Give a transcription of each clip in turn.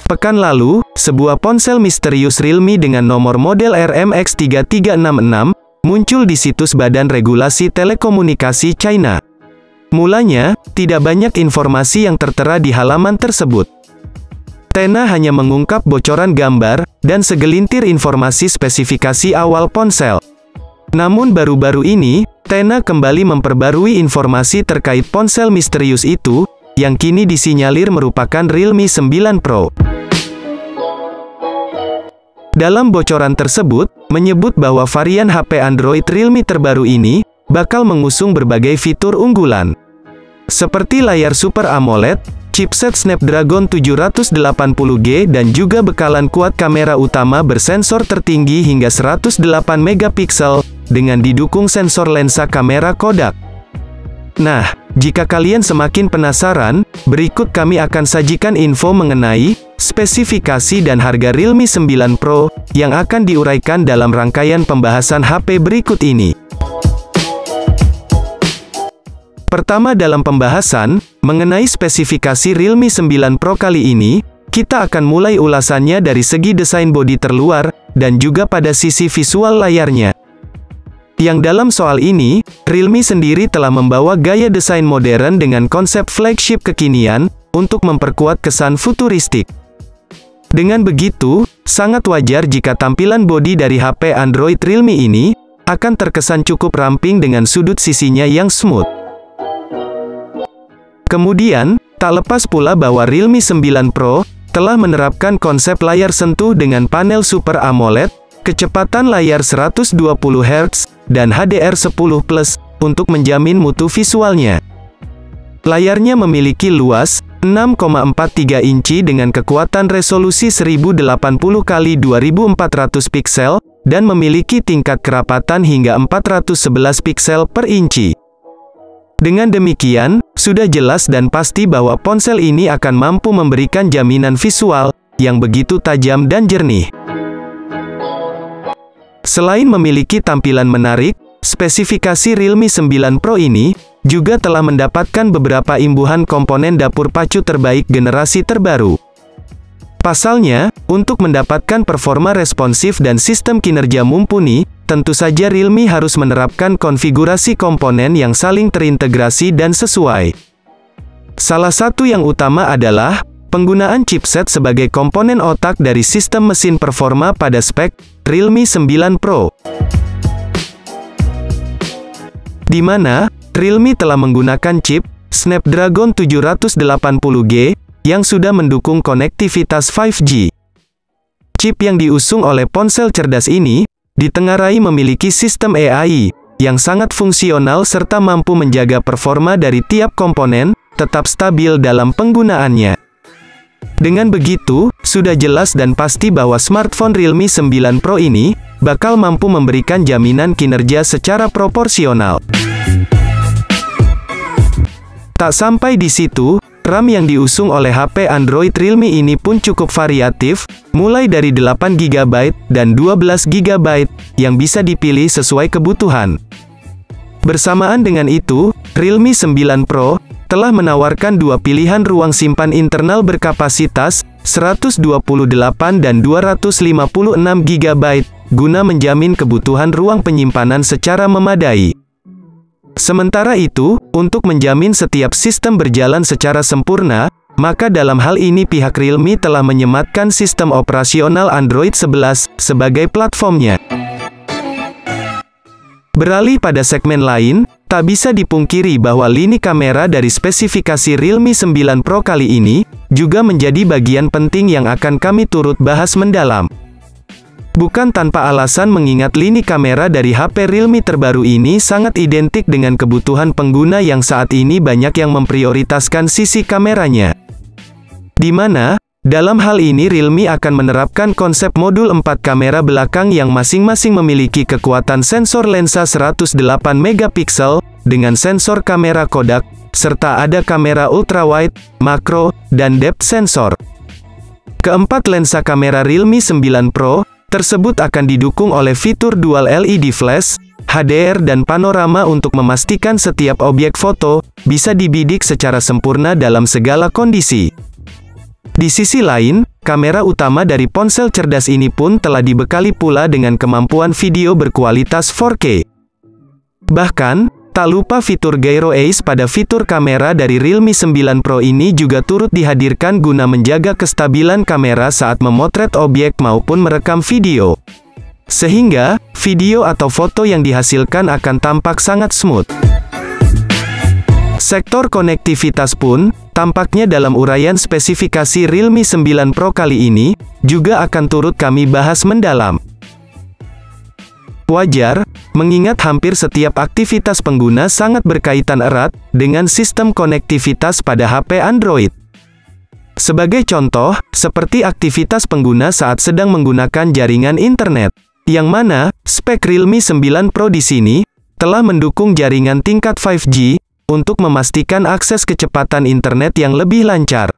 Pekan lalu, sebuah ponsel misterius Realme dengan nomor model RMX3366 muncul di situs Badan Regulasi Telekomunikasi China. Mulanya, tidak banyak informasi yang tertera di halaman tersebut. Tena hanya mengungkap bocoran gambar dan segelintir informasi spesifikasi awal ponsel. Namun baru-baru ini, Tena kembali memperbarui informasi terkait ponsel misterius itu, yang kini disinyalir merupakan Realme 9 Pro. Dalam bocoran tersebut, menyebut bahwa varian HP Android Realme terbaru ini, bakal mengusung berbagai fitur unggulan. Seperti layar Super AMOLED, chipset Snapdragon 780G dan juga bekalan kuat kamera utama bersensor tertinggi hingga 108 megapiksel, dengan didukung sensor lensa kamera Kodak. Nah, jika kalian semakin penasaran, berikut kami akan sajikan info mengenai spesifikasi dan harga Realme 9 Pro yang akan diuraikan dalam rangkaian pembahasan HP berikut ini. Pertama dalam pembahasan mengenai spesifikasi Realme 9 Pro kali ini, kita akan mulai ulasannya dari segi desain bodi terluar dan juga pada sisi visual layarnya. Yang dalam soal ini, Realme sendiri telah membawa gaya desain modern dengan konsep flagship kekinian, untuk memperkuat kesan futuristik. Dengan begitu, sangat wajar jika tampilan bodi dari HP Android Realme ini, akan terkesan cukup ramping dengan sudut sisinya yang smooth. Kemudian, tak lepas pula bahwa Realme 9 Pro, telah menerapkan konsep layar sentuh dengan panel Super AMOLED, kecepatan layar 120 Hz, dan HDR10+, untuk menjamin mutu visualnya. Layarnya memiliki luas 6,43 inci dengan kekuatan resolusi 1080x2400 piksel, dan memiliki tingkat kerapatan hingga 411 piksel per inci. Dengan demikian, sudah jelas dan pasti bahwa ponsel ini akan mampu memberikan jaminan visual yang begitu tajam dan jernih. Selain memiliki tampilan menarik, spesifikasi Realme 9 Pro ini juga telah mendapatkan beberapa imbuhan komponen dapur pacu terbaik generasi terbaru. Pasalnya, untuk mendapatkan performa responsif dan sistem kinerja mumpuni, tentu saja Realme harus menerapkan konfigurasi komponen yang saling terintegrasi dan sesuai. Salah satu yang utama adalah penggunaan chipset sebagai komponen otak dari sistem mesin performa pada spek Realme 9 Pro. Di mana, Realme telah menggunakan chip Snapdragon 780G, yang sudah mendukung konektivitas 5G. Chip yang diusung oleh ponsel cerdas ini, ditengarai memiliki sistem AI, yang sangat fungsional serta mampu menjaga performa dari tiap komponen, tetap stabil dalam penggunaannya. Dengan begitu, sudah jelas dan pasti bahwa smartphone Realme 9 Pro ini, bakal mampu memberikan jaminan kinerja secara proporsional. Tak sampai di situ, RAM yang diusung oleh HP Android Realme ini pun cukup variatif, mulai dari 8GB dan 12GB, yang bisa dipilih sesuai kebutuhan. Bersamaan dengan itu, Realme 9 Pro telah menawarkan dua pilihan ruang simpan internal berkapasitas 128 dan 256GB, guna menjamin kebutuhan ruang penyimpanan secara memadai. Sementara itu, untuk menjamin setiap sistem berjalan secara sempurna, maka dalam hal ini pihak Realme telah menyematkan sistem operasional Android 11 sebagai platformnya. Beralih pada segmen lain, tak bisa dipungkiri bahwa lini kamera dari spesifikasi Realme 9 Pro kali ini, juga menjadi bagian penting yang akan kami turut bahas mendalam. Bukan tanpa alasan mengingat lini kamera dari HP Realme terbaru ini sangat identik dengan kebutuhan pengguna yang saat ini banyak yang memprioritaskan sisi kameranya. Di mana, dalam hal ini Realme akan menerapkan konsep modul 4 kamera belakang yang masing-masing memiliki kekuatan sensor lensa 108 megapiksel, dengan sensor kamera Kodak, serta ada kamera ultrawide, makro, dan depth sensor. Keempat lensa kamera Realme 9 Pro tersebut akan didukung oleh fitur dual LED flash, HDR dan panorama untuk memastikan setiap objek foto bisa dibidik secara sempurna dalam segala kondisi. Di sisi lain, kamera utama dari ponsel cerdas ini pun telah dibekali pula dengan kemampuan video berkualitas 4K. Bahkan, tak lupa fitur Gyro Ace pada fitur kamera dari Realme 9 Pro ini juga turut dihadirkan guna menjaga kestabilan kamera saat memotret objek maupun merekam video. Sehingga, video atau foto yang dihasilkan akan tampak sangat smooth. Sektor konektivitas pun, tampaknya dalam uraian spesifikasi Realme 9 Pro kali ini, juga akan turut kami bahas mendalam. Wajar, mengingat hampir setiap aktivitas pengguna sangat berkaitan erat dengan sistem konektivitas pada HP Android. Sebagai contoh, seperti aktivitas pengguna saat sedang menggunakan jaringan internet, yang mana spek Realme 9 Pro di sini telah mendukung jaringan tingkat 5G untuk memastikan akses kecepatan internet yang lebih lancar.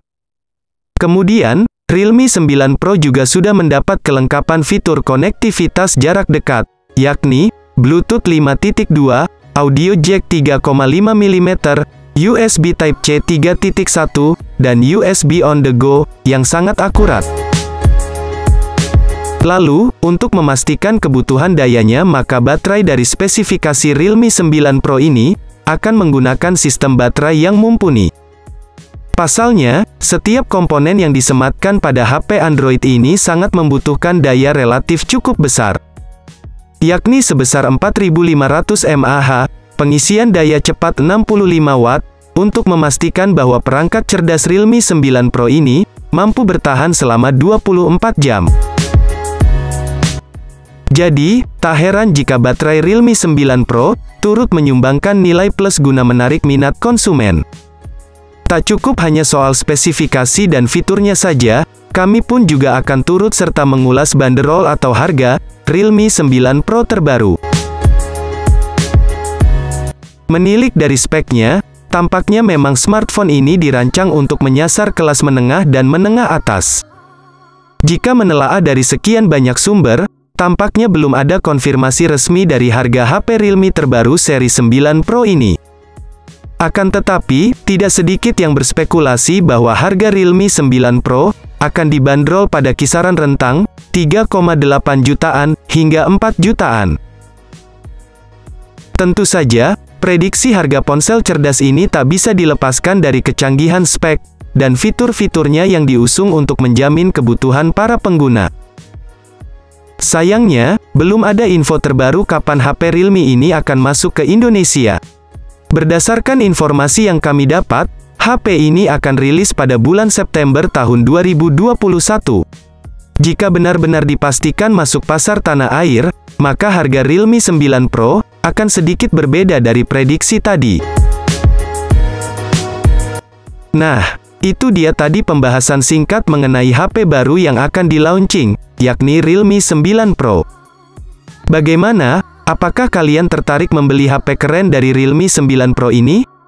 Kemudian, Realme 9 Pro juga sudah mendapat kelengkapan fitur konektivitas jarak dekat, yakni Bluetooth 5.2, audio jack 3,5 mm, USB Type-C 3.1, dan USB on the go, yang sangat akurat. Lalu, untuk memastikan kebutuhan dayanya maka baterai dari spesifikasi Realme 9 Pro ini akan menggunakan sistem baterai yang mumpuni. Pasalnya, setiap komponen yang disematkan pada HP Android ini sangat membutuhkan daya relatif cukup besar, yakni sebesar 4500 mAh, pengisian daya cepat 65 Watt, untuk memastikan bahwa perangkat cerdas Realme 9 Pro ini mampu bertahan selama 24 jam. Jadi, tak heran jika baterai Realme 9 Pro turut menyumbangkan nilai plus guna menarik minat konsumen. Tak cukup hanya soal spesifikasi dan fiturnya saja, kami pun juga akan turut serta mengulas banderol atau harga Realme 9 Pro terbaru. Menilik dari speknya, tampaknya memang smartphone ini dirancang untuk menyasar kelas menengah dan menengah atas. Jika menelaah dari sekian banyak sumber, tampaknya belum ada konfirmasi resmi dari harga HP Realme terbaru seri 9 Pro ini. Akan tetapi, tidak sedikit yang berspekulasi bahwa harga Realme 9 Pro akan dibanderol pada kisaran rentang 3,8 jutaan hingga 4 jutaan. Tentu saja, prediksi harga ponsel cerdas ini tak bisa dilepaskan dari kecanggihan spek dan fitur-fiturnya yang diusung untuk menjamin kebutuhan para pengguna. Sayangnya, belum ada info terbaru kapan HP Realme ini akan masuk ke Indonesia. Berdasarkan informasi yang kami dapat, HP ini akan rilis pada bulan September tahun 2021. Jika benar-benar dipastikan masuk pasar tanah air, maka harga Realme 9 Pro akan sedikit berbeda dari prediksi tadi. Nah, itu dia tadi pembahasan singkat mengenai HP baru yang akan di-launching, yakni Realme 9 Pro. Bagaimana? Apakah kalian tertarik membeli HP keren dari Realme 9 Pro ini?